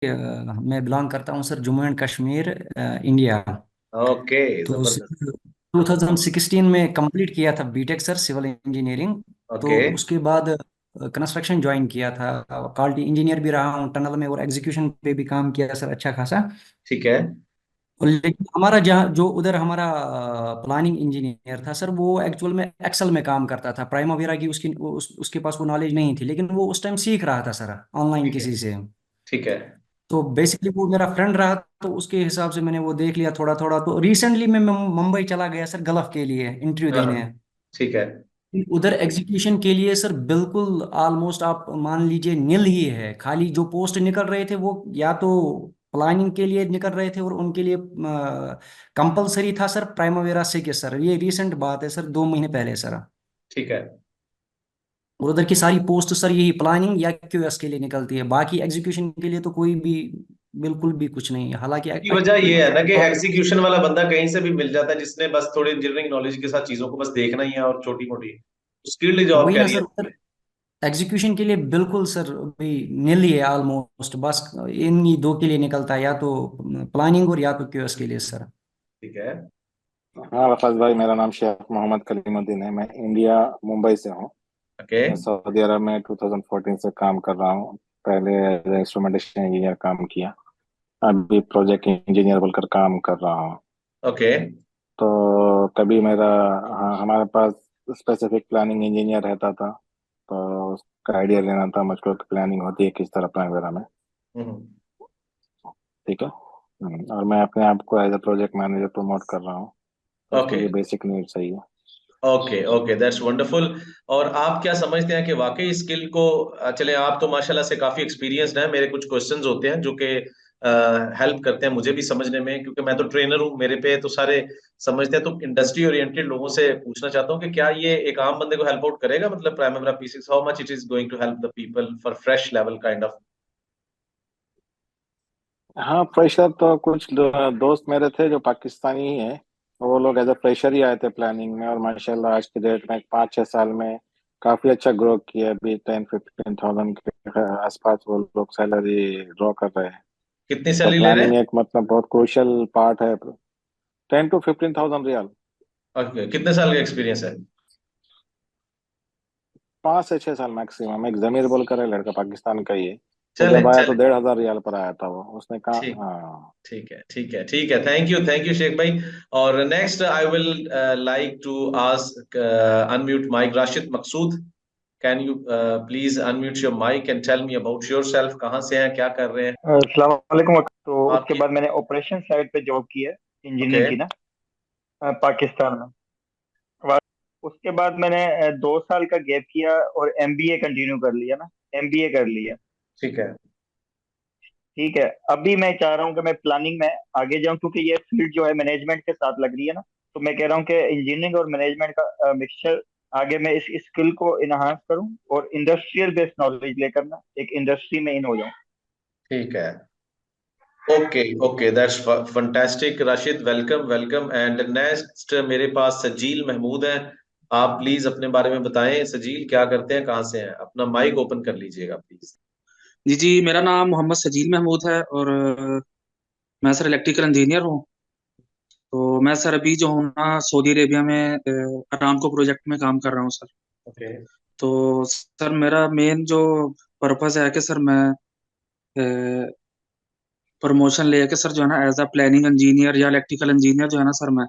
मैं बिलोंग करता हूँ sir, Jammu and Kashmir, India. Okay, तो जबरदस्त। सर 2016 में कंप्लीट किया था बीटेक सर, सिविल इंजीनियरिंग। तो ओके। उसके बाद कंस्ट्रक्शन ज्वाइन किया था। क्वालिटी इंजीनियर भी रहा हूँ टनल में, और एग्जीक्यूशन पे भी काम किया सर अच्छा खासा। ठीक है। और लेकिन हमारा जहाँ जो उधर हमारा प्लानिंग इंजीनियर था सर, वो एक्चुअल में एक्सेल में काम करता था। प्राइमावेरा की उसकी उसके पास वो नॉलेज नहीं थी, लेकिन वो उस टाइम सीख रहा था सर ऑनलाइन ठीक है। किसी से। ठीक है। तो बेसिकली वो मेरा फ्रेंड रहा, तो उसके हिसाब से मैंने वो देख लिया थोड़ा थोड़ा। तो रिसेंटली मैं मुंबई चला गया सर, गल्फ के लिए इंटरव्यू हाँ देने। हाँ। ठीक है। उधर एग्जीक्यूशन के लिए सर बिल्कुल ऑलमोस्ट आप मान लीजिए नील ही है। खाली जो पोस्ट निकल रहे थे वो या तो प्लानिंग के लिए निकल रहे थे, और उनके लिए कंपलसरी था सर प्राइमावेरा से के सर। ये रिसेंट बात है सर, 2 महीने पहले सर। ठीक है। और उधर की सारी पोस्ट सर यही प्लानिंग या क्यूएस के लिए निकलती है, बाकी एग्जीक्यूशन के लिए तो कोई भी बिल्कुल भी कुछ नहीं है। हालांकि की वजह ये है ना कि एग्जीक्यूशन वाला बंदा कहीं से भी मिल जाता है, जिसने बस थोड़ी इंजीनियरिंग नॉलेज के साथ चीजों को बस देखना ही है, और छोटी मोटी स्किल्ड जॉब वही कह ना रही सर, है। उधर एग्जीक्यूशन के लिए बिल्कुल सर भाई नील ही है ऑलमोस्ट। बस इन ही दो के लिए निकलता है, या तो प्लानिंग और या तो क्यूएस के लिए सर। ठीक है। हाँ रफाज भाई, मेरा नाम शेख मोहम्मद कलीमुद्दीन है। मैं इंडिया मुंबई से हूँ। ओके। मैं सऊदी अरब में 2014 से काम कर रहा हूँ। पहले एज इंस्ट्रूमेंटेशन इंजीनियर काम किया। अभी प्रोजेक्ट इंजीनियर बोलकर काम कर रहा हूँ। ओके। तो कभी मेरा, हाँ, हमारे पास स्पेसिफिक प्लानिंग इंजीनियर रहता था, तो उसका आइडिया लेना था मुझको कि प्लानिंग होती है किस तरह अपना वगैरह में। हम्म। ठीक है। और मैं अपने आप को as a project manager promote कर रहा हूँ। तो उसके ओके। लिए बेसिक नीड चाहिए। ओके। Okay, that's wonderful. और आप क्या समझते हैं कि वाकई स्किल को चले, आप तो माशाल्लाह से काफी एक्सपीरियंस्ड हैं। मेरे कुछ क्वेश्चंस होते हैं जो कि हेल्प करते हैं मुझे भी समझने में, क्योंकि मैं तो ट्रेनर हूँ, मेरे पे तो सारे समझते हैं। तो इंडस्ट्री ओरिएंटेड लोगों से पूछना चाहता हूँ कि क्या ये एक आम बंदे को हेल्प आउट करेगा, मतलब प्राइमरी पी6 how much it is going to help the people for fresh level kind of. हाँ, फ्रेशर तो कुछ दोस्त मेरे थे जो पाकिस्तानी ही हैं। वो लोग एज ए फ्रेशर ही आए थे प्लानिंग में, और माशाल्लाह आज की डेट में 5-6 साल में काफी अच्छा ग्रो किया। अभी 10-15 थाउजेंड के आसपास वो लोग सैलरी ड्रॉ कर रहे हैं। कितनी तो सैलरी ले रहे प्लानिंग हैं? एक मतलब बहुत क्रूशियल पार्ट है। 10-15 थाउजेंड रियाल। ओके, कितने साल का एक्सपीरियंस है? 5 से 6 साल मैक्सिमम। एक जमीर बोलकर है, लड़का पाकिस्तान का ही है। वो चले जब आया तो चले। 1,500 रियाल पर आया था। वो उसने कहा ठीक। हाँ। ठीक है, ठीक है, ठीक है। थैंक यू शेख भाई। और next I will like to ask unmute mic Rashid Maqsood. Can you please unmute your mic and tell me about yourself, कहाँ से हैं, क्या कर रहे हैं? अस्सलाम वालेकुम। तो उसके आपकी। बाद मैंने ऑपरेशन साइड पे जॉब की है, ओके। इंजीनियर की ना, पाकिस्तान में। और उसके बाद मैंने 2 साल का गैप किया और एमबीए कंटिन्यू कर लिया ना, एमबीए कर लिया। ठीक है। ठीक है। अभी मैं चाह रहा हूँ कि मैं प्लानिंग में आगे जाऊँ, क्योंकि ये फील्ड जो है मैनेजमेंट के साथ लग रही है ना। तो मैं कह रहा हूँ कि इंजीनियरिंग और मैनेजमेंट का मिक्सचर, आगे मैं इस स्किल को इनहांस करूँ और इंडस्ट्रियल बेस्ड नॉलेज लेकर ना एक इंडस्ट्री में इन हो जाऊँ। ठीक है। Okay. Okay, that's fantastic Rashid, welcome welcome. And next मेरे पास सजील महमूद हैं। आप प्लीज अपने बारे में बताएं, सजील क्या करते हैं, कहाँ से हैं? अपना माइक ओपन कर लीजिएगा प्लीज। जी जी, मेरा नाम मोहम्मद सजील महमूद है, और मैं सर इलेक्ट्रिकल इंजीनियर हूँ। तो मैं सर अभी जो हूँ ना, सऊदी अरेबिया में अरामको प्रोजेक्ट में काम कर रहा हूँ सर। ओके। तो सर मेरा मेन जो पर्पस है कि सर मैं प्रमोशन लेके सर जो है ना, एज अ प्लानिंग इंजीनियर या इलेक्ट्रिकल इंजीनियर जो है ना सर, मैं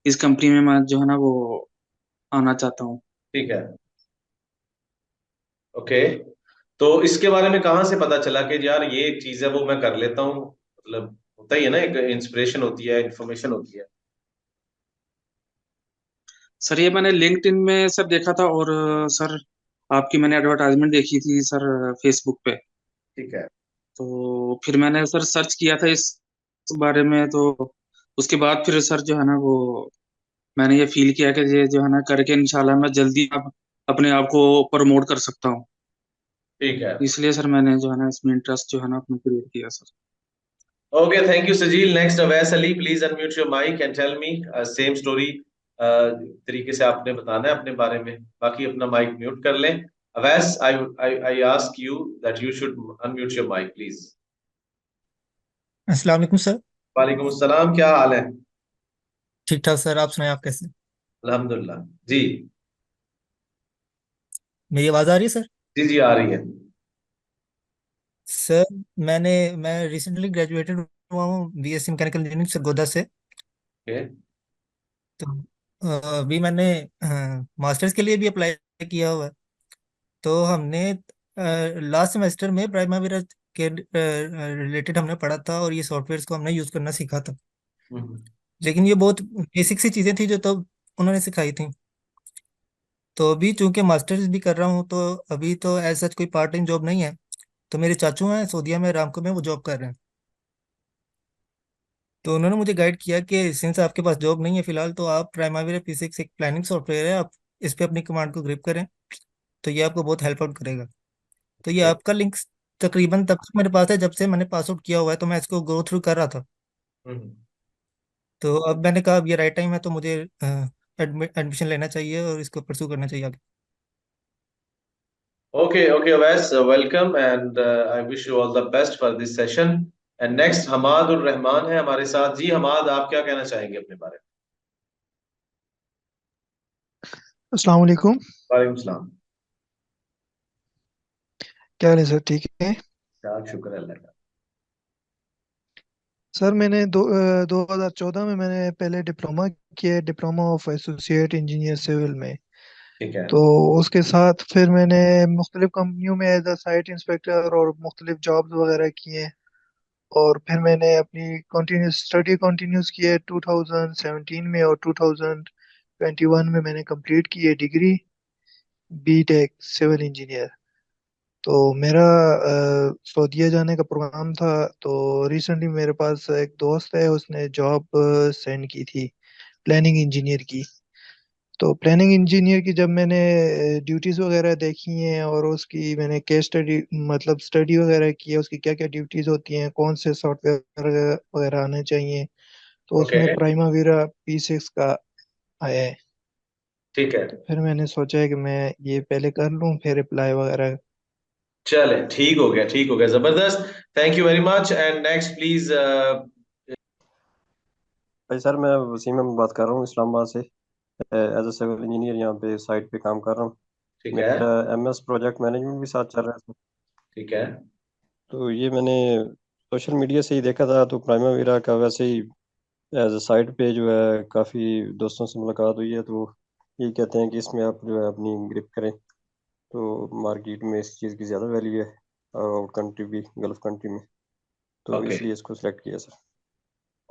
इस कंपनी में मैं जो है ना वो आना चाहता हूँ। ठीक है। ओके। तो इसके बारे में कहाँ से पता चला कि यार ये एक चीज है वो मैं कर लेता हूँ? मतलब होता ही है ना, एक इंस्पिरेशन होती है, इन्फॉर्मेशन होती है। सर ये मैंने लिंक्डइन में सर देखा था, और सर आपकी मैंने एडवर्टाइजमेंट देखी थी सर फेसबुक पे। ठीक है। तो फिर मैंने सर सर्च किया था इस बारे में। तो उसके बाद फिर सर जो है ना वो मैंने ये फील किया कि ये जो है ना करके इंशाल्लाह मैं जल्दी अब अपने आप को प्रमोट कर सकता हूँ। ठीक है। इसलिए सर मैंने जो है ना इसमें इंटरेस्ट जो है ना अपना क्रिएट किया sir. Okay, thank you Sajeel. Next Awais Ali, please unmute your mic and tell me same story. तरीके से आपने बताना है अपने बारे में, बाकी अपना माइक म्यूट कर लें। Awais, I I I ask you that you should unmute your mic please. अस्सलाम वालेकुम सर। वालेकुम अस्सलाम, क्या हाल है? ठीक ठाक सर, आप सुनाए, आप कैसे? अल्हम्दुलिल्लाह जी। मेरी आवाज़ आ रही है सर? जी जी, आ रही है। सर मैं रिसेंटली ग्रेजुएटेड हुआ हूँ बीएससी मैकेनिकल इंजीनियरिंग सरगोदा से। ओके। तो अभी मैंने मास्टर्स के लिए भी अप्लाई किया हुआ है। तो हमने लास्ट सेमेस्टर में प्राइमरीरा के रिलेटेड हमने पढ़ा था, और ये सॉफ्टवेयर्स को हमने यूज़ करना सीखा था। हम्म। लेकिन ये बहुत बेसिक सी चीज़ें थी जो तब उन्होंने सिखाई थी। तो अभी चूंकि मास्टर्स भी कर रहा हूँ, तो अभी तो ऐसा कोई पार्ट टाइम जॉब नहीं है। तो मेरे चाचू हैं सऊदीया में, रामको में, वो जॉब कर रहे हैं। तो उन्होंने मुझे गाइड किया कि सिंस आपके पास जॉब नहीं है फिलहाल, तो आप प्राइमरी P6 एक प्लानिंग सॉफ्टवेयर है, आप इस पे अपनी कमांड को ग्रिप करें, तो ये आपको बहुत हेल्प आउट करेगा। तो ये आपका लिंक तकरीबन तब तक मेरे पास है जब से मैंने पास आउट किया हुआ है, तो मैं इसको गो थ्रू कर रहा था। हम्म। तो अब मैंने कहा अब ये राइट टाइम है, तो मुझे एडमिशन लेना चाहिए और इसको परस्यू करना चाहिए आगे। Okay, okay, Wes, welcome and I wish you all the best for this session. And next Hammad उर रहमान है हमारे साथ। जी हमाद, आप क्या कहना चाहेंगे अपने बारे में? अस्सलाम वालेकुम। वालेकुम सलाम। क्या हाल है सर, ठीक है? क्या शुक्र है अल्लाह का। सर मैंने 2014 में मैंने पहले डिप्लोमा किया है, diploma of associate engineer civil में। ठीक है। तो उसके साथ फिर मैंने मुख्तलिफ कंपनियों में एज अ साइट इंस्पेक्टर और मुख्तलिफ जॉब्स वगैरह किए। और फिर मैंने अपनी कंटिन्यूस स्टडी कंटिन्यूस की है 2017 में, और 2021 में मैंने कंप्लीट की है डिग्री बीटेक सिविल इंजीनियर। तो मेरा सऊदीया जाने का प्रोग्राम था। तो रिसेंटली मेरे पास एक दोस्त है, उसने जॉब सेंड की थी प्लानिंग इंजीनियर की। तो प्लानिंग इंजीनियर की जब मैंने ड्यूटीज़ वगैरह देखी हैं, और उसकी मैंने केस स्टडी मतलब स्टडी वगैरह की है, उसकी क्या क्या ड्यूटीज़ होती हैं, कौन से सॉफ्टवेयर वगैरह आने चाहिए, तो ओके। उसमें प्राइमावीरा P6 का आया है। ठीक है। तो फिर मैंने सोचा है कि मैं ये पहले कर लूँ, फिर अप्लाई वगैरह। चले, ठीक हो गया, ठीक हो गया, जबरदस्त। Thank you very much and next please. भाई सर, मैं वसीम अहमद बात कर रहा हूँ इस्लामाबाद से। एज अ सिविल इंजीनियर यहाँ पे साइट पे काम कर रहा हूँ। ठीक है। मेरा MS प्रोजेक्ट मैनेजमेंट भी साथ चल रहा है सर। ठीक है। तो ये मैंने सोशल मीडिया से ही देखा था, तो प्राइमावीरा का वैसे ही एज अ साइट पे जो है काफ़ी दोस्तों से मुलाकात हुई है, तो ये कहते हैं कि इसमें आप जो है अपनी ग्रिप करें, तो मार्केट में इस चीज़ की ज़्यादा वैल्यू है, और आउट कंट्री भी, गल्फ कंट्री में, तो ओके। इसलिए इसको सिलेक्ट किया sir.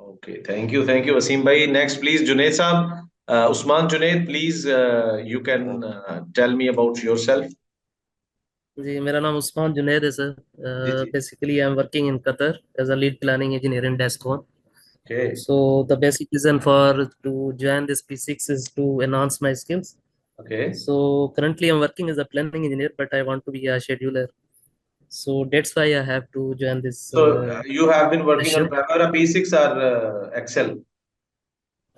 Okay, thank you Waseem भाई। नेक्स्ट प्लीज जुनेद साहब। Usman Juned, please you can thank tell me about yourself. जी, मेरा नाम उस्मान जुनैद है सर। जी जी। Basically I am working in Qatar as a lead planning engineer in Descon. Okay. So the basic reason for to join this P6 is to enhance my skills. Okay. So currently I'm working as a planning engineer, but I want to be a scheduler. So that's why I have to join this So you have been working on session. Primavera P6 or Excel?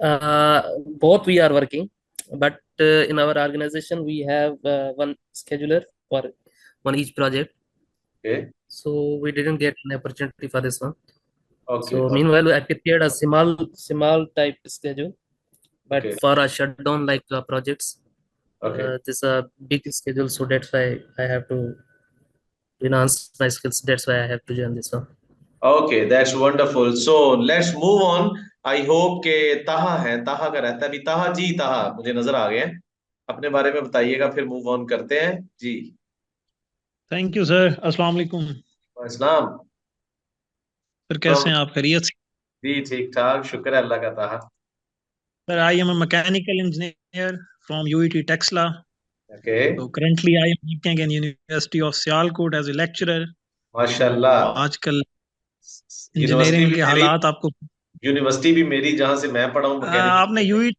Uh, Both we are working, but in our organization we have one scheduler for one each project. Okay. So we didn't get an opportunity for this one. Okay. So meanwhile, I prepared a small type schedule, but Okay. for a shutdown like projects, Okay. this is a big schedule. So that's why I have to enhance my skills. That's why I have to join this one. Okay, that's wonderful. So let's move on. I hope के ताहा है, ताहा का रहता है अभी। ताहा जी, ताहा मुझे नजर आ गए हैं। अपने बारे में बताइएगा, फिर मूव ऑन करते हैं जी। Thank you sir. अस्सलाम वालेकुम इस्लाम। सर, कैसे हैं आप, खैरियत से? जी ठीक ठाक, शुक्र है अल्लाह का। Taha. Sir, I am a mechanical engineer from UET Taxila. Okay. तो currently I am working in university of Sialkot as a lecturer. माशाल्लाह। आजकल यूनिवर्सिटी इंजीनियरिंग भी के मेरी, हालात आपको यूनिवर्सिटी भी मेरी जहां से मैं पढ़ा हूँ आपने मैकेनिकल। यूई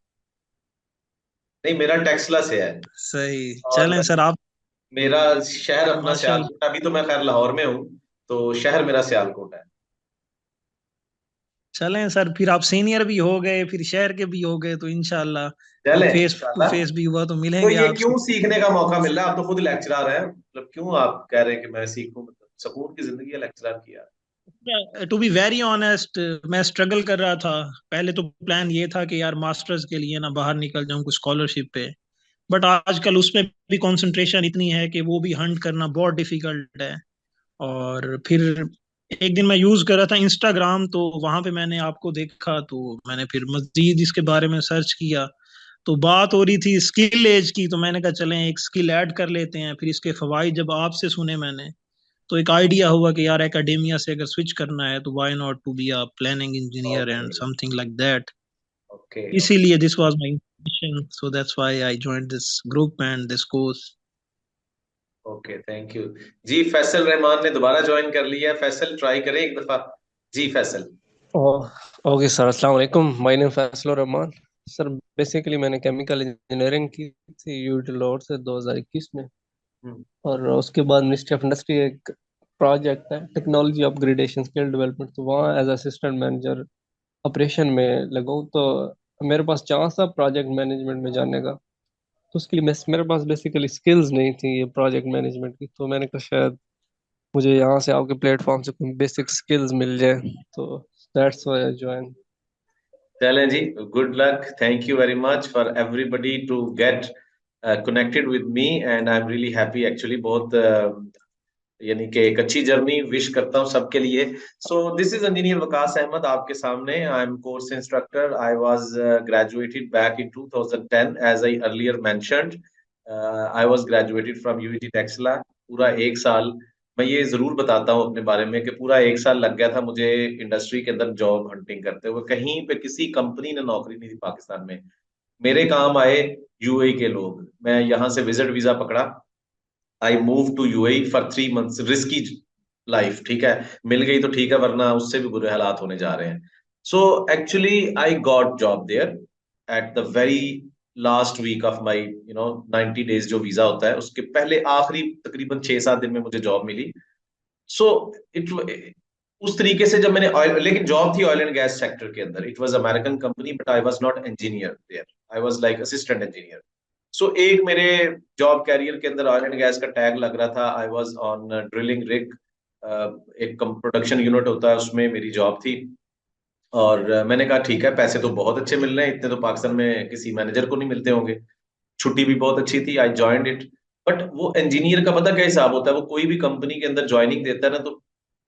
नहीं, मेरा टेक्सला से है। सही और चलें सर आप। मेरा शहर अपना माशाल्लाह। सियालकोट। अभी तो मैं खैर लाहौर में हूँ, तो शहर मेरा सियालकोट है। चलें सर, फिर आप सीनियर भी हो गए, फिर शहर के भी हो गए, तो इंशाल्लाह चले अब फेस टू इंशाल्लाह। फेस भी हुआ तो तो मिलेंगे ये आपसे। क्यों सीखने का मौका मिल रहा है? आप तो खुद लेक्चरर हैं, मतलब क्यों आप कह रहे हैं कि मैं सीखूं? मतलब सुकून की जिंदगी है लेक्चरर की यार। टू बी वेरी ऑनेस्ट, मैं स्ट्रगल कर रहा था। पहले तो प्लान ये था कि यार मास्टर्स के लिए ना बाहर निकल जाऊं कुछ स्कॉलरशिप पे, बट आजकल उसमें भी कंसंट्रेशन इतनी है कि वो भी हंट करना बहुत डिफिकल्ट है। और फिर एक दिन मैं यूज कर रहा था इंस्टाग्राम, तो वहां पे मैंने आपको देखा, तो मैंने फिर मजीद इसके बारे में सर्च किया। तो बात हो रही थी स्किल एज की, तो मैंने कहा चलें एक स्किल ऐड कर लेते हैं। फिर इसके फवाइद जब आपसे सुने मैंने, तो एक आइडिया हुआ कि यार एकेडेमिया से अगर स्विच करना है तो why not to be a planning engineer okay and something like that. Okay इसीलिए this was my intention, so that's why I joined this group and this course. Okay, thank you. जी, फैसल रहमान ने दोबारा join कर लिया है। Faisal try करें एक दफा। जी फैसल। ओके सर, अस्सलाम वालेकुम। My name Faisal Rahman. Sir basically मैंने केमिकल इंजीनियरिंग की थी यूटी लाहौर से 2021 में, हम्म, और उसके बाद मिनिस्ट्री ऑफ इंडस्ट्री एक प्रोजेक्ट है टेक्नोलॉजी अपग्रेडेशन स्किल डेवलपमेंट, तो वहाँ एज असिस्टेंट मैनेजर ऑपरेशन में लगा हूँ। तो मेरे पास चांस था प्रोजेक्ट मैनेजमेंट में जाने का, तो उसके लिए मेरे पास बेसिकली स्किल्स नहीं थी ये प्रोजेक्ट मैनेजमेंट की, तो मैंने कहा शायद मुझे यहाँ से आपके प्लेटफॉर्म से कोई बेसिक स्किल्स मिल जाए, तो दैट्स व्हाई आई ज्वाइन। चलें जी, good luck. Thank you very much for everybody to get connected with me, and I am really happy actually. बहुत यानी कि एक अच्छी जर्नी विश करता हूँ सबके लिए। So this is engineer Waqas Ahmad आपके सामने। I am course instructor. I was graduated back in 2010 as I earlier mentioned. I was graduated from UET Taxila. पूरा एक साल, मैं ये जरूर बताता हूँ अपने बारे में कि पूरा एक साल लग गया था मुझे इंडस्ट्री के अंदर जॉब हंटिंग करते हुए। कहीं पे किसी कंपनी ने नौकरी नहीं दी पाकिस्तान में। मेरे काम आए यूएई के लोग। मैं यहाँ से विजिट वीजा पकड़ा। I move to UAE for 3 months, risky life, ठीक है। मिल गई तो ठीक है, वरना उससे भी बुरे हालात होने जा रहे हैं। So actually I got job there at the very last week of my 90 days जो वीजा होता है उसके पहले आखिरी तकरीबन 6-7 दिन में मुझे जॉब मिली। सो इट उस तरीके से जब मैंने ऑयल, लेकिन जॉब थी ऑयल एंड गैस सेक्टर के अंदर। It was American company but I was not engineer there. I was like assistant engineer. So एक मेरे जॉब कैरियर के अंदर ऑयल एंड गैस का टैग लग रहा था। I was on drilling rig. एक प्रोडक्शन यूनिट होता है, उसमें मेरी जॉब थी। और मैंने कहा ठीक है, पैसे तो बहुत अच्छे मिल रहे हैं, इतने तो पाकिस्तान में किसी मैनेजर को नहीं मिलते होंगे। छुट्टी भी बहुत अच्छी थी। I joined it. बट वो इंजीनियर का पता क्या हिसाब होता है, वो कोई भी कंपनी के अंदर ज्वाइनिंग देता है ना, तो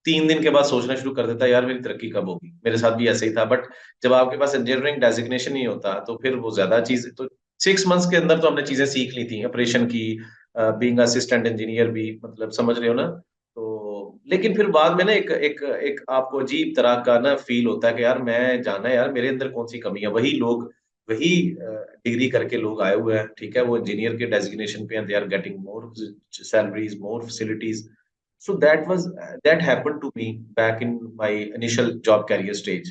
3 दिन के बाद सोचना शुरू कर देता है यार मेरी तरक्की कब होगी। मेरे साथ भी ऐसे ही था। बट जब आपके पास इंजीनियरिंग डेजिग्नेशन नहीं होता तो फिर वो ज्यादा चीज तो 6 मंथ्स के अंदर तो हमने चीजें सीख ली थी, ऑपरेशन की, बीइंग असिस्टेंट इंजीनियर भी, मतलब समझ रहे हो ना। तो लेकिन फिर बाद में ना एक एक एक आपको अजीब तरह का ना फील होता है कि यार मैं जाना है, यार मेरे अंदर कौन सी कमी है। वही लोग, वही डिग्री करके लोग आए हुए हैं, ठीक है, वो इंजीनियर के डेजिग्नेशन पे हैं, they are getting more salaries, more facilities. So that happened to me back in my initial job career stage.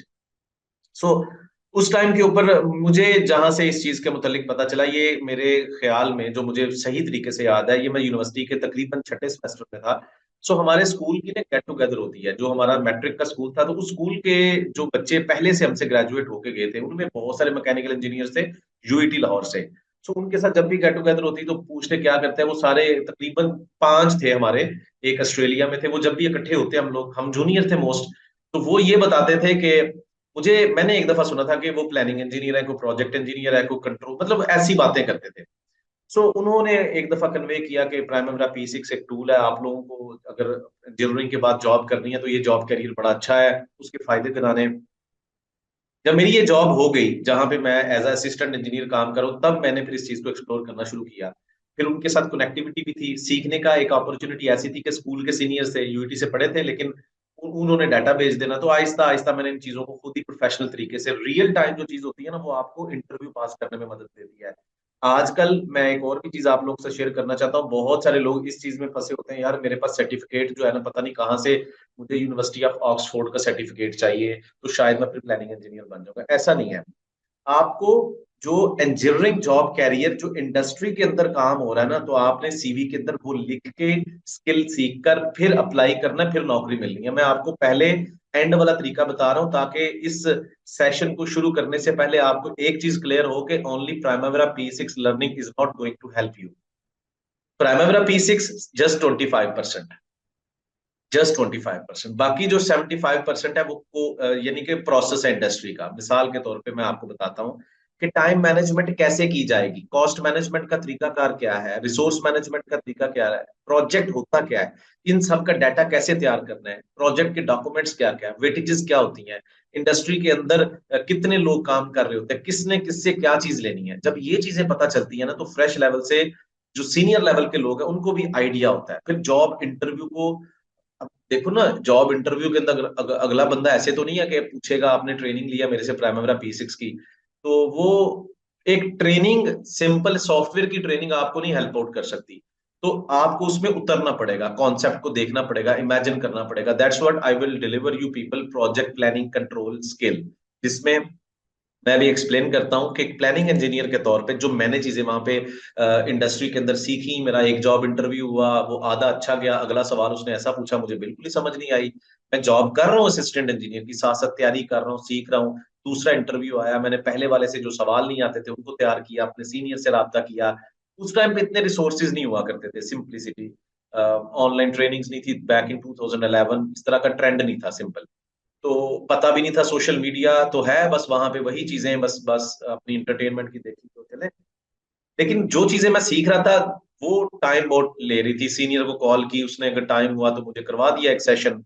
So उस टाइम के ऊपर मुझे जहां से इस चीज के मुतालिक पता चला, ये मेरे ख्याल में जो मुझे सही तरीके से याद है, ये मैं यूनिवर्सिटी के तकरीबन छठे सेमेस्टर में था। सो हमारे स्कूल की ना गेट टुगेदर होती है। जो हमारा मैट्रिक का स्कूल था, तो उस स्कूल के जो बच्चे पहले से हमसे ग्रेजुएट होके गए थे, उनमें बहुत सारे मैकेनिकल इंजीनियर थे यूईटी लाहौर से। सो उनके साथ जब भी गेट टुगेदर होती तो पूछते क्या करते हैं वो सारे। तकरीबन 5 थे हमारे, एक ऑस्ट्रेलिया में थे। वो जब भी इकट्ठे होते हम लोग, हम जूनियर थे मोस्ट, तो वो ये बताते थे कि मुझे, मैंने एक दफा सुना था कि वो प्लानिंग इंजीनियर है, कोई प्रोजेक्ट इंजीनियर है, कोई कंट्रोल, मतलब ऐसी बातें करते थे। सो उन्होंने एक दफा कन्वे किया कि प्राइमवेरा P6 एक टूल है, आप लोगों को अगर इंजीनियरिंग के बाद जॉब करनी है तो ये जॉब कैरियर बड़ा अच्छा है, उसके फायदे गिनाने। जब मेरी ये जॉब हो गई जहां पे मैं एज असिस्टेंट इंजीनियर काम करूं, तब मैंने फिर इस चीज को एक्सप्लोर करना शुरू किया। फिर उनके साथ कनेक्टिविटी भी थी, सीखने का एक अपॉर्चुनिटी ऐसी थी कि स्कूल के सीनियर थे, यूईटी से पढ़े थे, लेकिन उन्होंने डाटा भेज देना। तो आहिस्ता आहिस्ता मैंने इन चीजों को खुद ही प्रोफेशनल तरीके से, रियल टाइम जो चीज होती है ना, वो आपको इंटरव्यू पास करने में मदद देती है। आजकल मैं एक और भी चीज आप लोग से शेयर करना चाहता हूँ। बहुत सारे लोग इस चीज में फंसे होते हैं, यार मेरे पास सर्टिफिकेट जो है ना, पता नहीं कहाँ से, मुझे यूनिवर्सिटी ऑफ ऑक्सफोर्ड का सर्टिफिकेट चाहिए तो शायद मैं फिर प्लानिंग इंजीनियर बन जाऊंगा। ऐसा नहीं है। आपको जो इंजीनियरिंग जॉब कैरियर जो इंडस्ट्री के अंदर काम हो रहा है ना, तो आपने सीवी के अंदर वो लिख के स्किल सीख कर फिर अप्लाई करना, फिर नौकरी मिलनी है। मैं आपको पहले एंड वाला तरीका बता रहा हूं ताकि इस सेशन को शुरू करने से पहले आपको एक चीज क्लियर हो कि only Primavera P6 learning is not going to help you. Primavera P6 just 25%। Just 25%। बाकी जो 75% है वो यानी कि प्रोसेस है इंडस्ट्री का। मिसाल के तौर पे मैं आपको बताता हूँ कि टाइम मैनेजमेंट कैसे की जाएगी, कॉस्ट मैनेजमेंट का तरीकाकार क्या है, रिसोर्स मैनेजमेंट का तरीका क्या है, प्रोजेक्ट होता क्या है, इन सब का डाटा कैसे तैयार करना है, प्रोजेक्ट के डॉक्यूमेंट्स क्या क्या है, वेटेजेस क्या होती हैं, इंडस्ट्री के अंदर कितने लोग काम कर रहे होते हैं, किसने किससे क्या चीज लेनी है। जब ये चीजें पता चलती है ना, तो फ्रेश लेवल से जो सीनियर लेवल के लोग हैं उनको भी आइडिया होता है। फिर जॉब इंटरव्यू को, अब देखो ना, जॉब इंटरव्यू के अंदर अगला बंदा ऐसे तो नहीं है कि पूछेगा आपने ट्रेनिंग लिया मेरे से प्राइमरी P6 की, तो वो एक ट्रेनिंग, सिंपल सॉफ्टवेयर की ट्रेनिंग आपको नहीं हेल्प आउट कर सकती। तो आपको उसमें उतरना पड़ेगा, कॉन्सेप्ट को देखना पड़ेगा, इमेजिन करना पड़ेगा। That's what I will deliver you people, project planning control skill, जिसमें मैं भी एक्सप्लेन करता हूँ कि एक प्लानिंग इंजीनियर के तौर पे जो मैंने चीजें वहां पे इंडस्ट्री के अंदर सीखी। मेरा एक जॉब इंटरव्यू हुआ, वो आधा अच्छा गया, अगला सवाल उसने ऐसा पूछा मुझे बिल्कुल ही समझ नहीं आई। मैं जॉब कर रहा हूँ असिस्टेंट इंजीनियर की, साथ साथ तैयारी कर रहा हूँ, सीख रहा हूँ। दूसरा इंटरव्यू आया, मैंने पहले वाले से जो सवाल नहीं आते थे उनको तैयार किया, अपने सीनियर से राब्ता किया। उस टाइम पे इतने रिसोर्सेज नहीं हुआ करते थे, सिंप्लिसिटी, ऑनलाइन ट्रेनिंग्स नहीं थी बैक इन 2011, इस तरह का ट्रेंड नहीं था, सिंपल। तो पता भी नहीं था, सोशल मीडिया तो है बस, वहां पे वही चीजें बस बस अपनी इंटरटेनमेंट की देखी तो चले। लेकिन जो चीजें मैं सीख रहा था वो टाइम बहुत ले रही थी। सीनियर को कॉल की, उसने अगर टाइम हुआ तो मुझे करवा दिया एक सेशन।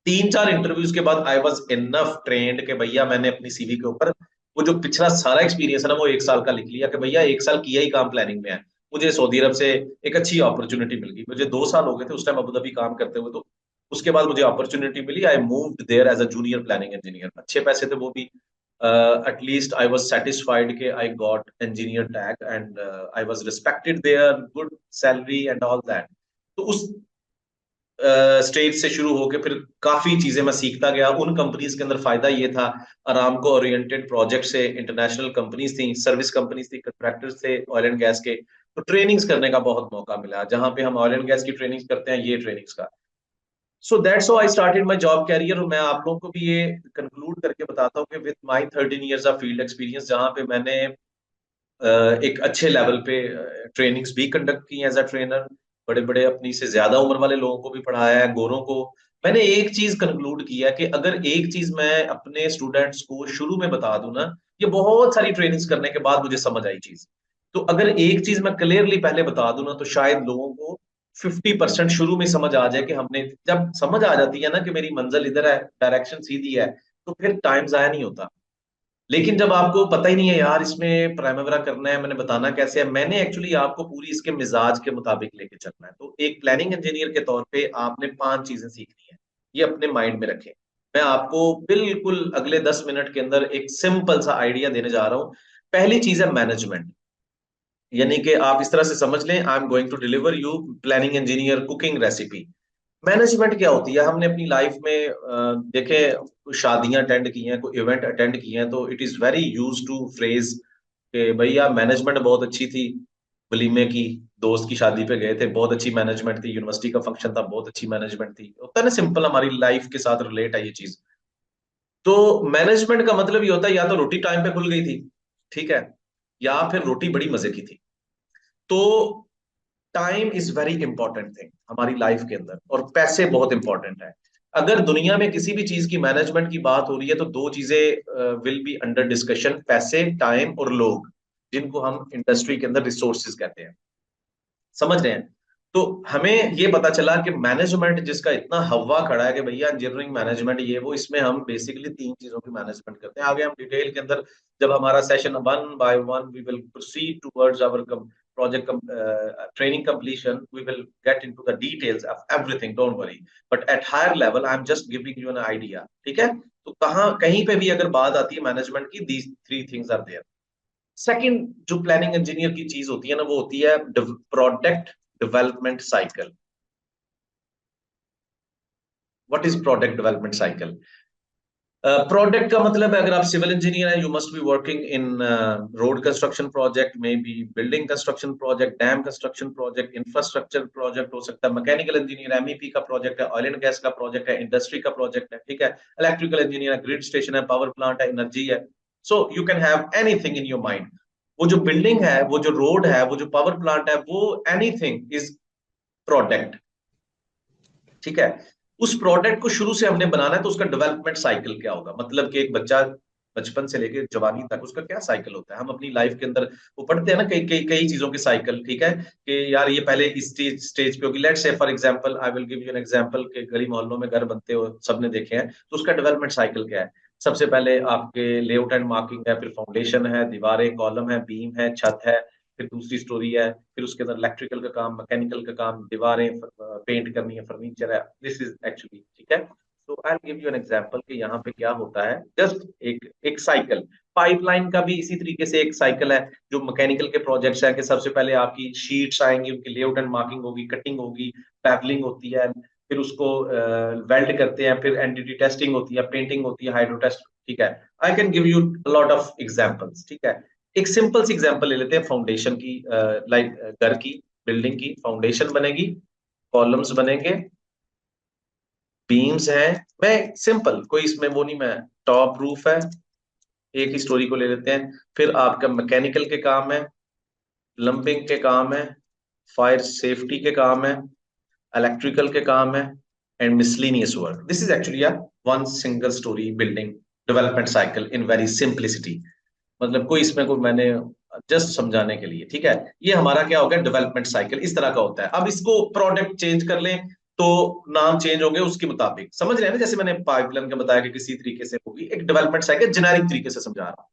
3-4 इंटरव्यूज के बाद आई वॉज इनफ ट्रेंड कि भैया मैंने अपनी सीवी के ऊपर वो जो पिछला सारा एक्सपीरियंस है ना, वो 1 साल का लिख लिया कि भैया 1 साल किया ही काम प्लानिंग में है। मुझे सऊदी अरब से एक अच्छी अपॉर्चुनिटी मिल गई, मुझे 2 साल हो गए थे उस टाइम अबू धाबी काम करते हुए। तो उसके बाद मुझे अपॉर्चुनिटी मिली, I moved there as a junior planning engineer. अच्छे पैसे थे वो भी, एटलीस्ट आई वाज सेटिस्फाइड के I got engineer tag and I was respected there, good salary and all that. तो उस स्टेज से शुरू होके फिर काफी चीजें मैं सीखता गया। उन कंपनीज के अंदर फायदा ये था, अरामको ओरिएंटेड प्रोजेक्ट से, इंटरनेशनल कंपनीज थी, सर्विस कंपनीज थी, कंट्रैक्टर्स थे ऑयल एंड गैस के, तो ट्रेनिंग्स करने का बहुत मौका मिला। जहां पे हम ऑयल एंड गैस की ट्रेनिंग्स करते हैं, ये ट्रेनिंग्स का। So that's how I started my job career. और मैं आप लोगों को भी ये कंक्लूड करके बताता हूँ कि with my 13 years of field experience, जहां पे मैंने एक अच्छे लेवल पे ट्रेनिंग्स भी कंडक्ट की एज अ ट्रेनर, बड़े बड़े अपनी से ज्यादा उम्र वाले लोगों को भी पढ़ाया है, गोरों को। मैंने एक चीज कंक्लूड किया कि अगर एक चीज मैं अपने स्टूडेंट्स को शुरू में बता दूं ना, ये बहुत सारी ट्रेनिंग्स करने के बाद मुझे समझ आई चीज। तो अगर एक चीज मैं क्लियरली पहले बता दूं ना, तो शायद लोगों को 50% शुरू में समझ आ जाए कि हमने, जब समझ आ जाती है ना कि मेरी मंजिल इधर है, डायरेक्शन सीधी है, तो फिर टाइम जाया नहीं होता। लेकिन जब आपको पता ही नहीं है यार इसमें प्राइमरी करना है, मैंने बताना कैसे है, मैंने एक्चुअली आपको पूरी इसके मिजाज के मुताबिक लेके चलना है। तो एक प्लानिंग इंजीनियर के तौर पे आपने 5 चीजें सीखनी है, ये अपने माइंड में रखें। मैं आपको बिल्कुल अगले 10 मिनट के अंदर एक सिंपल सा आइडिया देने जा रहा हूँ। पहली चीज है मैनेजमेंट, यानी कि आप इस तरह से समझ लें, I am going to deliver you planning engineer cooking recipe. Management क्या होती है, हमने अपनी लाइफ में देखें, शादियां अटेंड की हैं, कोई इवेंट अटेंड किए हैं, तो it is very use to phrase कि भैया मैनेजमेंट बहुत अच्छी थी, वलीमे की, दोस्त की शादी पे गए थे, बहुत अच्छी मैनेजमेंट थी, यूनिवर्सिटी का फंक्शन था, बहुत अच्छी मैनेजमेंट थी। होता है ना, सिंपल हमारी लाइफ के साथ रिलेट है ये चीज। तो मैनेजमेंट का मतलब ये होता है, या तो रोटी टाइम पे खुल गई थी, ठीक है, या फिर रोटी बड़ी मजे की थी। तो time is very important thing हमारी लाइफ के अंदर, और पैसे बहुत इंपॉर्टेंट है। अगर दुनिया में किसी भी चीज की मैनेजमेंट की बात हो रही है, तो 2 चीजें विल बी अंडर डिस्कशन, पैसे, टाइम और लोग, जिनको हम इंडस्ट्री के अंदर रिसोर्सेज कहते हैं। समझ रहे हैं? तो हमें ये पता चला कि मैनेजमेंट जिसका इतना हवा खड़ा है कि भैया इंजीनियरिंग मैनेजमेंट ये वो, इसमें हम बेसिकली 3 चीजों की मैनेजमेंट करते हैं। आगे हम डिटेल के अंदर, जब हमारा session 1 by 1 we will proceed towards our project training completion, we will get into the details of everything, don't worry, but at higher level I am just giving you an idea, ठीक है? तो कहाँ कहीं पे भी अगर बात आती है मैनेजमेंट की, these 3 things are there. Second जो प्लानिंग इंजीनियर की चीज होती है ना, वो होती है product development cycle. What is product development cycle? Product का मतलब है, अगर आप सिविल इंजीनियर हैं, you must be working in road construction project, may be building construction project, dam construction project, infrastructure project हो सकता है, मैकेनिकल इंजीनियर एमईपी का प्रोजेक्ट है, ऑयल एंड गैस का प्रोजेक्ट है, इंडस्ट्री का प्रोजेक्ट है, ठीक है, इलेक्ट्रिकल इंजीनियर है, ग्रिड स्टेशन है, पावर प्लांट है, एनर्जी है। So you can have anything in your mind. वो जो बिल्डिंग है, वो जो रोड है, वो जो पावर प्लांट है, वो एनीथिंग इज प्रोडक्ट। ठीक है। उस प्रोडक्ट को शुरू से हमने बनाना है, तो उसका डेवलपमेंट साइकिल क्या होगा, मतलब कि एक बच्चा बचपन से लेकर जवानी तक उसका क्या साइकिल होता है। हम अपनी लाइफ के अंदर वो पढ़ते हैं ना कई कई कई चीजों के साइकिल, ठीक है, कि यार ये पहले इस स्टेज पे होगी। Let's say for example, I will give you an example, के गली मोहल्लों में घर बनते हो सबने देखे हैं, तो उसका डेवलपमेंट साइकिल क्या है। सबसे पहले आपके लेआउट एंड मार्किंग है, फिर फाउंडेशन है, दीवारें, कॉलम है, बीम है, छत है, फिर दूसरी स्टोरी है, फिर उसके अंदर इलेक्ट्रिकल का काम, मैकेनिकल का काम, दीवारें पेंट करनी है, फर्नीचर है। दिस इज एक्चुअली, ठीक है। तो I give you an example कि यहाँ पे क्या होता है, जस्ट एक एक साइकिल। पाइपलाइन का भी इसी तरीके से एक साइकिल है। जो मैकेनिकल के प्रोजेक्ट्स है कि सबसे पहले आपकी शीट्स आएंगी, उनकी लेआउट एंड मार्किंग होगी, कटिंग होगी, पैवलिंग होती है, फिर उसको वेल्ड करते हैं, फिर एनडीटी टेस्टिंग होती है, पेंटिंग होती है, हाइड्रो टेस्ट, ठीक है। I can give you lot of examples, ठीक है। एक सिंपल सी एग्जांपल ले लेते हैं फाउंडेशन की, लाइक घर की, बिल्डिंग की फाउंडेशन बनेगी, कॉलम्स बनेंगे, बीम्स हैं, मैं सिंपल कोई इसमें वो नहीं, मैं टॉप रूफ है, एक ही स्टोरी को ले लेते हैं। फिर आपका मैकेनिकल के काम है, प्लम्बिंग के काम है, फायर सेफ्टी के काम है, इलेक्ट्रिकल के काम है, and miscellaneous work. This is actually a one single storey building development cycle in very simplicity. मतलब कोई इसमें कोई मैंने जस्ट समझाने के लिए, ठीक है। ये हमारा क्या हो गया, डेवलपमेंट साइकिल इस तरह का होता है। अब इसको प्रोडक्ट चेंज कर लें तो नाम चेंज होंगे उसके मुताबिक, समझ रहे हैं ना, जैसे मैंने पाइपलाइन का बताया कि किसी तरीके से होगी, एक डेवलपमेंट साइकिल जेनेरिक तरीके से समझा रहा हूं।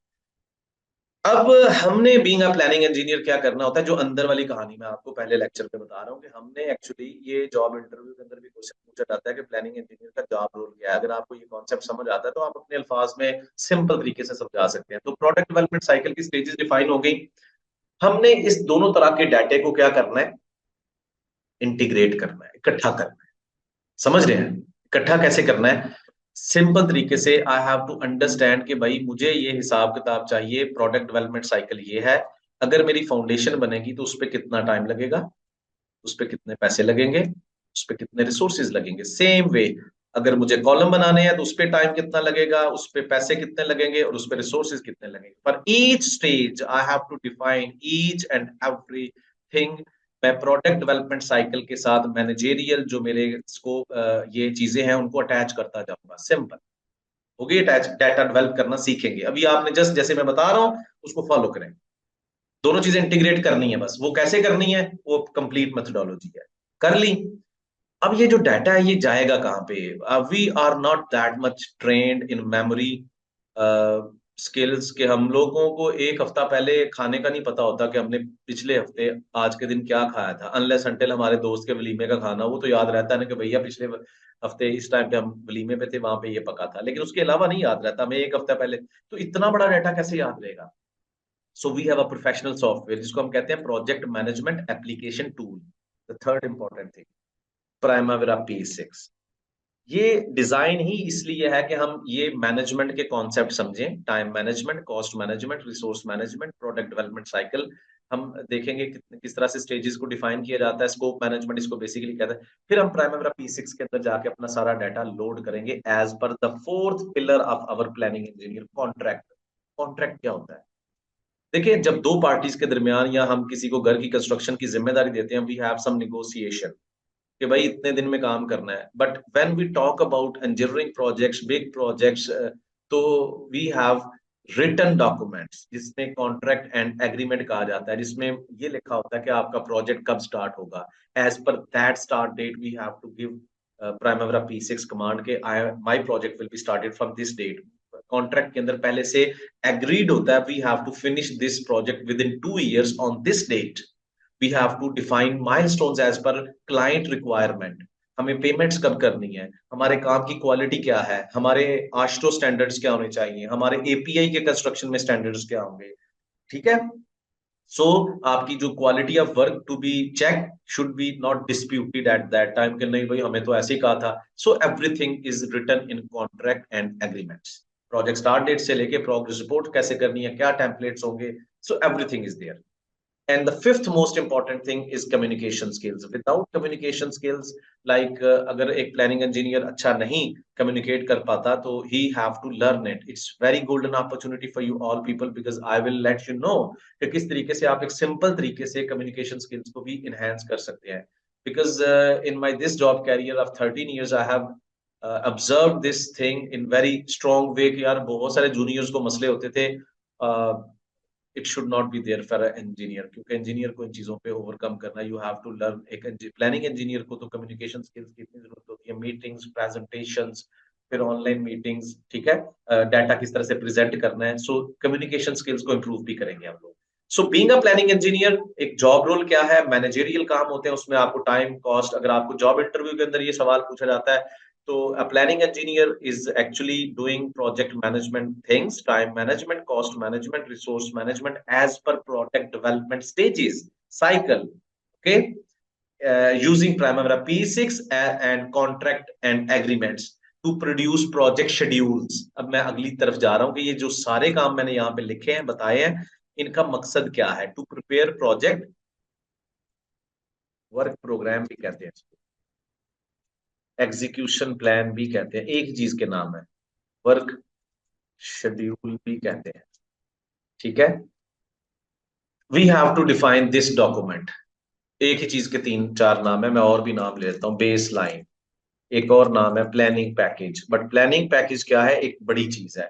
अब हमने बीइंग अ प्लानिंग इंजीनियर क्या करना होता है, जो अंदर वाली कहानी मैं आपको पहले लेक्चर में बता रहा हूँ कि हमने एक्चुअली ये जॉब इंटरव्यू के अंदर भी क्वेश्चन पूछा जाता है कि प्लानिंग इंजीनियर का जॉब रोल क्या है। अगर आपको ये कॉन्सेप्ट समझ आता है तो आप अपने अल्फाज में सिंपल तरीके से समझा सकते हैं। तो प्रोडक्ट डेवलपमेंट साइकिल की स्टेजेस डिफाइन हो गई। हमने इस दोनों तरह के डाटे को क्या करना है, इंटीग्रेट करना है, इकट्ठा करना है। समझ रहे हैं, इकट्ठा कैसे करना है, सिंपल तरीके से आई हैव टू अंडरस्टैंड कि भाई मुझे ये हिसाब किताब चाहिए, प्रोडक्ट डेवलपमेंट साइकिल ये है। अगर मेरी फाउंडेशन बनेगी तो उस पर कितना टाइम लगेगा, उस पर कितने पैसे लगेंगे, उस पर कितने रिसोर्सेज लगेंगे। सेम वे अगर मुझे कॉलम बनाने हैं तो उस पर टाइम कितना लगेगा, उस पर पैसे कितने लगेंगे, और उस पर रिसोर्सेज कितने लगेंगे। For each stage I have to define each and every thing. मैं प्रोडक्ट डेवलपमेंट साइकिल के साथ मैनेजेरियल जो मेरे स्कोप ये चीजें हैं उनको अटैच करता जाऊंगा। सिंपल हो गई, अटैच डाटा डेवलप करना सीखेंगे। अभी आपने जस्ट जैसे मैं बता रहा हूं उसको फॉलो करें। दोनों चीजें इंटीग्रेट करनी है, बस वो कैसे करनी है वो कंप्लीट मेथोडोलॉजी है, कर ली। अब ये जो डाटा है ये जाएगा कहाँ पे। We are not that much trained in memory skills के हम लोगों को एक हफ्ता पहले खाने का नहीं पता होता कि हमने पिछले हफ्ते आज के दिन क्या खाया था, अनलेस अनटिल हमारे दोस्त के वलीमे का खाना, वो तो याद रहता है ना कि भैया पिछले हफ्ते इस टाइम पे हम वलीमे पे थे, वहां पे ये पका था, लेकिन उसके अलावा नहीं याद रहता हमें एक हफ्ता पहले। तो इतना बड़ा डाटा कैसे याद रहेगा। So we have a professional software जिसको हम कहते हैं project management application tool. The third important thing, Primavera P6। ये डिजाइन ही इसलिए है कि हम ये मैनेजमेंट के कॉन्सेप्ट समझें, time management, cost management, resource management, product development cycle. हम देखेंगे किस तरह से स्टेजेस को डिफाइन किया जाता है, स्कोप मैनेजमेंट इसको बेसिकली कहते हैं। फिर हम प्राइमावेरा P6 के अंदर जाके अपना सारा डाटा लोड करेंगे as per the fourth pillar of our planning engineer, contract. Contract क्या होता है, देखिए जब दो पार्टीज के दरमियान या हम किसी को घर की कंस्ट्रक्शन की जिम्मेदारी देते हैं, वी हैव सम नेगोशिएशन कि भाई इतने दिन में काम करना है। But when we talk about engineering projects, big projects, तो वी हैव रिटन डॉक्यूमेंट्स जिसमें कॉन्ट्रैक्ट एंड एग्रीमेंट कहा जाता है, जिसमें ये लिखा होता है कि आपका प्रोजेक्ट कब स्टार्ट होगा। As per that start date we have to give Primavera P6 command के my project will be started from this date. Contract के अंदर पहले से एग्रीड होता है we have to finish this project within 2 years on this date. We have to define milestones as per client requirement. हमें payments कब करनी है, हमारे काम की क्वालिटी क्या है, हमारे आश्टो स्टैंडर्ड्स क्या होने चाहिए, हमारे एपीआई के कंस्ट्रक्शन में स्टैंडर्ड्स क्या होंगे, ठीक है। सो आपकी जो quality of work to be check should be not disputed at that time कि नहीं भाई हमें तो ऐसे ही कहा था। So everything is written in contract and agreements. Project start date से लेके प्रोग्रेस रिपोर्ट कैसे करनी है, क्या टेम्पलेट्स होंगे, so everything is there. And the fifth most important thing is communication skills. Without communication skills, like अगर एक planning engineer अच्छा नहीं communicate कर पाता तो he have to learn it. It's very golden opportunity for you all people because I will let you know कि किस तरीके से आप एक simple तरीके से communication skills को भी enhance कर सकते हैं। because in my this job career of 13 years I have observed this thing in very strong way कि यार बहुत सारे juniors को मसले होते थे. It should not be there for an engineer, क्योंकि engineer को इन चीजों पे overcome करना, you have to learn. एक planning engineer को तो communication skills की इतनी जरूरत होती है, meetings, presentations, फिर ऑनलाइन मीटिंग्स, ठीक है, डाटा किस तरह से प्रेजेंट करना है. सो कम्युनिकेशन स्किल्स को इम्प्रूव भी करेंगे हम लोग. So being a planning engineer, एक जॉब रोल क्या है, मैनेजरियल काम होते हैं, उसमें आपको टाइम कॉस्ट, अगर आपको जॉब इंटरव्यू के अंदर ये सवाल पूछा जाता है तो a planning engineer is actually doing project management things, time management, cost management, resource management as per product development stages cycle. Okay, using Primavera P6 and contract and agreements to produce project schedules. अब मैं अगली तरफ जा रहा हूं कि ये जो सारे काम मैंने यहाँ पे लिखे हैं, बताए हैं, इनका मकसद क्या है. To prepare project work program भी कहते हैं, एग्जीक्यूशन प्लान भी कहते हैं, एक चीज के नाम है, वर्क शेड्यूल भी कहते हैं. ठीक है, we have to define this document. एक ही चीज के 3-4 नाम है, मैं और भी नाम ले लेता हूँ. बेस लाइन, एक और नाम है planning package. But planning package क्या है, एक बड़ी चीज है.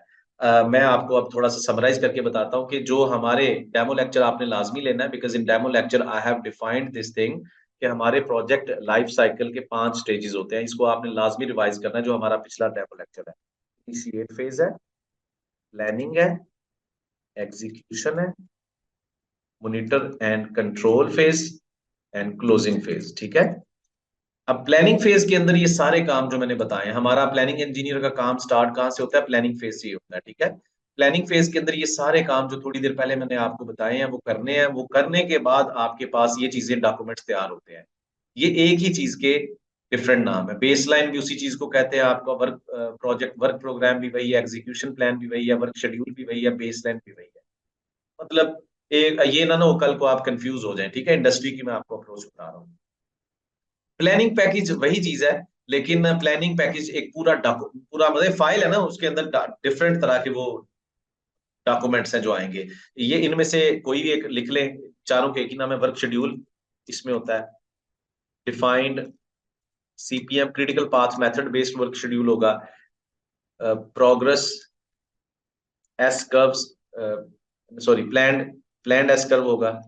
मैं आपको अब थोड़ा सा समराइज करके बताता हूँ कि जो हमारे डेमो लेक्चर आपने लाजमी लेना है, because in demo lecture I have defined this thing कि हमारे प्रोजेक्ट लाइफ साइकिल के 5 स्टेजेस होते हैं. इसको आपने लाजमी रिवाइज करना है, जो हमारा पिछला डेमो लेक्चर है. इनिशिएट फेज है, प्लानिंग है, एग्जीक्यूशन है, monitor and control phase and closing phase. ठीक है, अब प्लानिंग फेज के अंदर ये सारे काम जो मैंने बताए, हमारा प्लानिंग इंजीनियर का काम स्टार्ट कहाँ से होता है, प्लानिंग फेज से ही होता है. ठीक है, प्लानिंग फेज के अंदर ये सारे काम जो थोड़ी देर पहले मैंने आपको बताए हैं वो करने हैं. वो करने के बाद आपके पास ये चीजें, डॉक्यूमेंट्स तैयार होते हैं. ये एक ही चीज के डिफरेंट नाम है. बेसलाइन भी उसी चीज को कहते हैं, आपका वर्क प्रोजेक्ट वर्क प्रोग्राम भी वही है, एग्जीक्यूशन प्लान भी वही है, वर्क शेड्यूल भी वही है, बेसलाइन भी वही है. मतलब एक ये ना हो कल को आप कंफ्यूज हो जाए. ठीक है, इंडस्ट्री की मैं आपको अप्रोच बता रहा हूँ. प्लानिंग पैकेज वही चीज है, लेकिन प्लानिंग पैकेज एक पूरा मतलब फाइल है ना, उसके अंदर डिफरेंट तरह के वो डॉक्यूमेंट्स हैं जो आएंगे. ये इनमें से कोई भी एक लिख लें, चारों के एक ही नाम है. वर्क शेड्यूल इसमें होता है, defined CPM critical path method based work schedule होगा, progress S curves, sorry planned S curve होगा.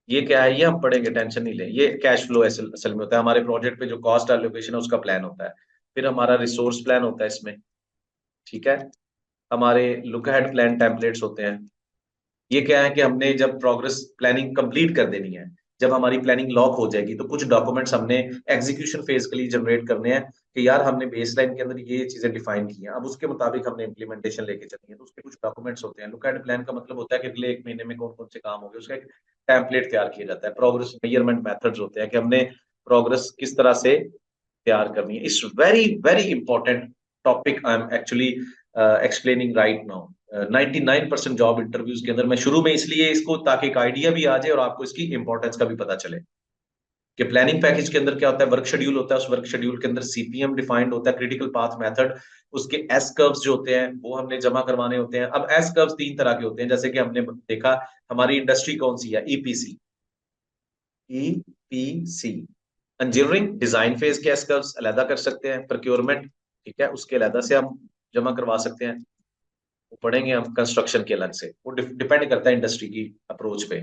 ये क्या है, ये हम पढ़ेंगे, टेंशन नहीं लें. ये कैश फ्लो असल में होता है, हमारे प्रोजेक्ट पे जो कॉस्ट एलोकेशन है उसका प्लान होता है. फिर हमारा रिसोर्स प्लान होता है इसमें. ठीक है, हमारे लुक अहेड प्लान टेम्पलेट्स होते हैं. ये क्या है कि हमने जब प्रोग्रेस प्लानिंग कंप्लीट कर देनी है, जब हमारी प्लानिंग लॉक हो जाएगी, तो कुछ डॉक्यूमेंट्स हमने एग्जीक्यूशन फेज के लिए जनरेट करने हैं कि यार हमने बेसलाइन के अंदर ये चीजें डिफाइन की हैं, अब उसके मुताबिक हमने इंप्लीमेंटेशन लेके चलनी है. तो उसके कुछ डॉक्यूमेंट्स होते हैं. लुक एट प्लान का मतलब होता है कि अगले 1 महीने में कौन कौन से काम हो गए, उसका एक टेम्पलेट तैयार किया जाता है. प्रोग्रेस मेजरमेंट मेथड्स होते हैं कि हमने प्रोग्रेस किस तरह से तैयार करनी है. It's very very important topic I am actually explaining right now. 99% job interviews के अंदर मैं शुरू में इसलिए इसको, ताकि एक आइडिया भी आ जाए और आपको इसकी इंपॉर्टेंस का भी पता चले कि प्लानिंग पैकेज के अंदर क्या होता है. वर्क शेड्यूल होता है, उस वर्क शेड्यूल के अंदर सीपीएम डिफाइंड होता है, क्रिटिकल पाथ मेथड, उसके एस कर्व्स जो होते हैं वो हमने जमा करवाने होते हैं. अब एस कर्व्स 3 तरह के होते हैं, जैसे कि हमने देखा हमारी इंडस्ट्री कौन सी है, ईपीसी. इंजीनियरिंग डिजाइन फेज के एस कर्व्स अलग कर सकते हैं, प्रोक्योरमेंट, ठीक है, उसके अलग से हम जमा करवा सकते हैं. वो पढ़ेंगे हम कंस्ट्रक्शन के अलग से, वो डिपेंड करता है इंडस्ट्री की अप्रोच पे.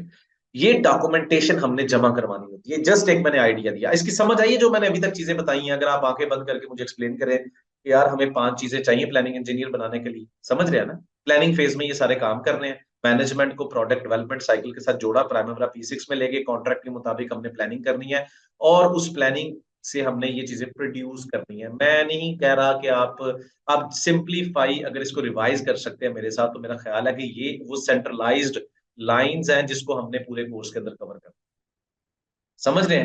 ये डॉक्यूमेंटेशन हमने जमा करवानी होती है. जस्ट एक मैंने आइडिया दिया, इसकी समझ आई है जो मैंने अभी तक चीजें बताई हैं. अगर आप आंखें बंद करके मुझे एक्सप्लेन करें कि यार हमें 5 चीजें चाहिए प्लानिंग इंजीनियर बनाने के लिए, समझ रहे हैं ना. प्लानिंग फेज में ये सारे काम करने हैं, मैनेजमेंट को प्रोडक्ट डेवलपमेंट साइकिल के साथ जोड़ा, प्राइमरी P6 में लेके कॉन्ट्रैक्ट के मुताबिक हमने प्लानिंग करनी है, और उस प्लानिंग से हमने ये चीजें प्रोड्यूस करनी है. मैं नहीं कह रहा कि आप सिंप्लीफाई अगर इसको रिवाइज कर सकते हैं मेरे साथ, तो मेरा ख्याल है कि ये वो सेंट्रलाइज्ड लाइंस हैं जिसको हमने पूरे कोर्स के अंदर कवर करना. समझ रहे हैं.